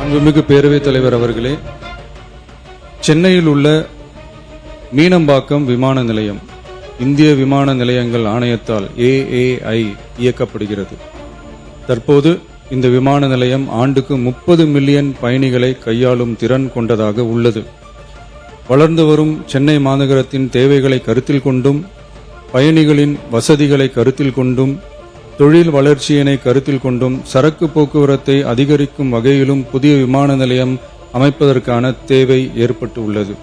அன்புமிகு பேரவைத் தலைவர் அவர்களே, சென்னையில் உள்ள மீனம்பாக்கம் விமான நிலையம் இந்திய விமான நிலையங்கள் ஆணையத்தால் AAI இயக்கப்படுகிறது. தற்போது இந்த விமான நிலையம் ஆண்டுக்கு 30 மில்லியன் பயணிகளை கையாளும் திறன் கொண்டதாக உள்ளது. வளர்ந்து வரும் சென்னை மாநகரத்தின் தேவைகளை கருத்தில் கொண்டும், பயணிகளின் வசதிகளை கருத்தில் கொண்டும், தொழில் வளர்ச்சியினை கருத்தில் கொண்டும், சரக்கு போக்குவரத்தை அதிகரிக்கும் வகையிலும் புதிய விமான நிலையம் அமைப்பதற்கான தேவை ஏற்பட்டு உள்ளது.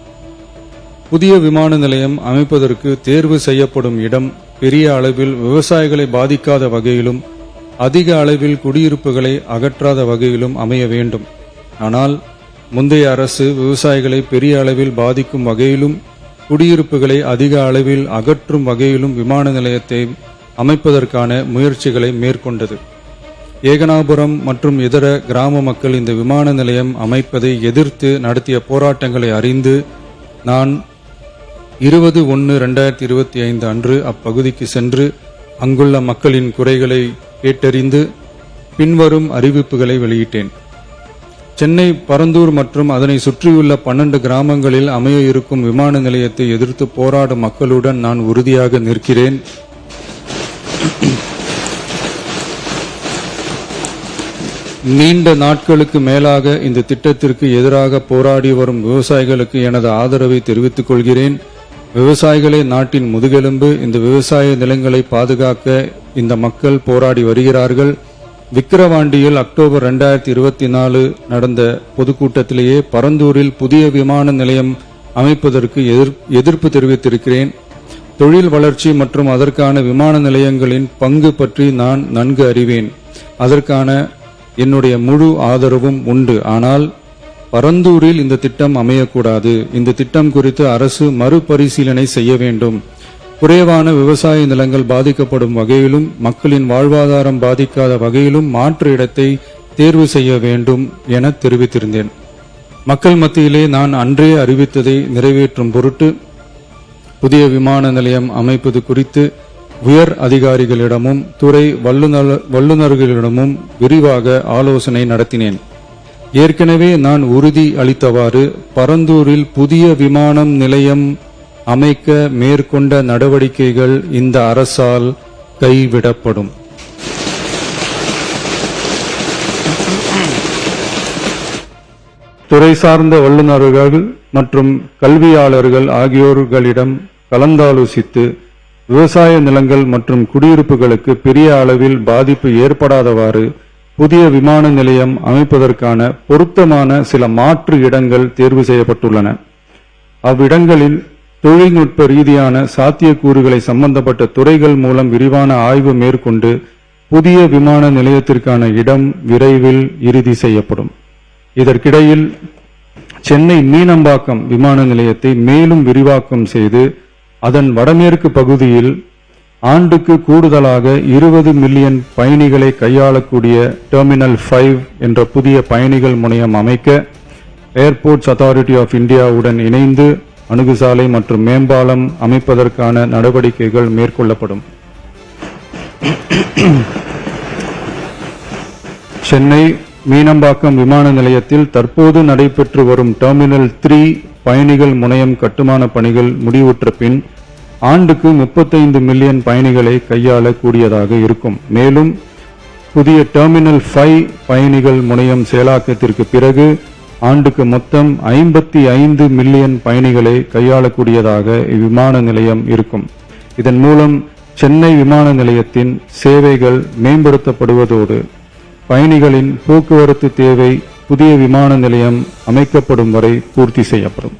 புதிய விமான நிலையம் அமைப்பதற்கு தேர்வு செய்யப்படும் இடம் பெரிய அளவில் விவசாயிகளை பாதிக்காத வகையிலும், அதிக அளவில் குடியிருப்புகளை அகற்றாத வகையிலும் அமைய வேண்டும். ஆனால் முந்தைய அரசு விவசாயிகளை பெரிய அளவில் பாதிக்கும் வகையிலும், குடியிருப்புகளை அதிக அளவில் அகற்றும் வகையிலும் விமான நிலையத்தை அமைப்பதற்கான முயற்சிகளை மேற்கொண்டது. ஏகனாபுரம் மற்றும் இதர கிராம மக்கள் இந்த விமான நிலையம் அமைப்பதை எதிர்த்து நடத்திய போராட்டங்களை அறிந்து நான் 20/1/2025 அன்று அப்பகுதிக்கு சென்று அங்குள்ள மக்களின் குறைகளை கேட்டறிந்து பின்வரும் அறிவிப்புகளை வெளியிட்டேன். சென்னை பரந்தூர் மற்றும் அதனை சுற்றியுள்ள 12 கிராமங்களில் அமைய இருக்கும் விமான நிலையத்தை எதிர்த்து போராடும் மக்களுடன் நான் உறுதியாக நிற்கிறேன். நீண்ட நாட்களுக்கு மேலாக இந்த திட்டத்திற்கு எதிராக போராடி வரும் விவசாயிகளுக்கு எனது ஆதரவை தெரிவித்துக் கொள்கிறேன். விவசாயிகளே நாட்டின் முதுகெலும்பு. இந்த விவசாய நிலங்களை பாதுகாக்க இந்த மக்கள் போராடி வருகிறார்கள். விக்கிரவாண்டியில் அக்டோபர் 2024 நடந்த பொதுக்கூட்டத்திலேயே பரந்தூரில் புதிய விமான நிலையம் அமைப்பதற்கு எதிர்ப்பு தெரிவித்திருக்கிறேன். தொழில் வளர்ச்சி மற்றும் அதற்கான விமான நிலையங்களின் பங்கு பற்றி நான் நன்கு அறிவேன். அதற்கான என்னுடைய முழு ஆதரவும் உண்டு. ஆனால் பரந்தூரில் இந்த திட்டம் அமையக்கூடாது. இந்த திட்டம் குறித்து அரசு மறுபரிசீலனை செய்ய வேண்டும். குறைவான விவசாய நிலங்கள் பாதிக்கப்படும் வகையிலும், மக்களின் வாழ்வாதாரம் பாதிக்காத வகையிலும் மாற்று இடத்தை தேர்வு செய்ய வேண்டும் என தெரிவித்திருந்தேன். மக்கள் மத்தியிலே நான் அன்றே அறிவித்ததை நிறைவேற்றும் பொருட்டு புதிய விமான நிலையம் அமைப்பது குறித்து உயர் அதிகாரிகளிடமும் துறை வல்லுநர்களிடமும் விரிவாக ஆலோசனை நடத்தினேன். ஏற்கனவே நான் உறுதி அளித்தவாறு பரந்தூரில் புதிய விமானம் நிலையம் அமைக்க மேற்கொண்ட நடவடிக்கைகள் இந்த அரசால் கைவிடப்படும். துறை சார்ந்த வல்லுநர்கள் மற்றும் கல்வியாளர்கள் ஆகியோர்களிடம் கலந்தாலோசித்து விவசாய நிலங்கள் மற்றும் குடியிருப்புகளுக்கு பெரிய அளவில் பாதிப்பு ஏற்படாதவாறு புதிய விமான நிலையம் அமைப்பதற்கான பொருத்தமான சில மாற்று இடங்கள் தேர்வு செய்யப்பட்டுள்ளன. அவ்விடங்களில் தொழில்நுட்ப ரீதியான சாத்தியக்கூறுகளை சம்பந்தப்பட்ட துறைகள் மூலம் விரிவான ஆய்வு மேற்கொண்டு புதிய விமான நிலையத்திற்கான இடம் விரைவில் இறுதி செய்யப்படும். இதற்கிடையில் சென்னை மீனம்பாக்கம் விமான நிலையத்தை மேலும் விரிவாக்கம் செய்து அதன் வடமேற்கு பகுதியில் ஆண்டுக்கு கூடுதலாக 20 மில்லியன் பயணிகளை கையாளக்கூடிய டெர்மினல் 5 என்ற புதிய பயணிகள் முனையம் அமைக்க ஏர்போர்ட்ஸ் அத்தாரிட்டி ஆஃப் இந்தியாவுடன் இணைந்து அணுகுசாலை மற்றும் மேம்பாலம் அமைப்பதற்கான நடவடிக்கைகள் மேற்கொள்ளப்படும். சென்னை மீனம்பாக்கம் விமான நிலையத்தில் தற்போது நடைபெற்று வரும் டெர்மினல் 3 பயணிகள் முனையம் கட்டுமான பணிகள் முடிவுற்ற பின் ஆண்டுக்கு 35 மில்லியன் பயணிகளை கையாளக்கூடியதாக இருக்கும். மேலும் புதிய டெர்மினல் 5 பயணிகள் முனையம் செயலாக்கத்திற்கு பிறகு ஆண்டுக்கு மொத்தம் 55 மில்லியன் பயணிகளை கையாளக்கூடியதாக இவ்விமான நிலையம் இருக்கும். இதன் மூலம் சென்னை விமான நிலையத்தின் சேவைகள் மேம்படுத்தப்படுவதோடு பயணிகளின் போக்குவரத்து தேவை புதிய விமான நிலையம் அமைக்கப்படும் வரை பூர்த்தி செய்யப்படும்.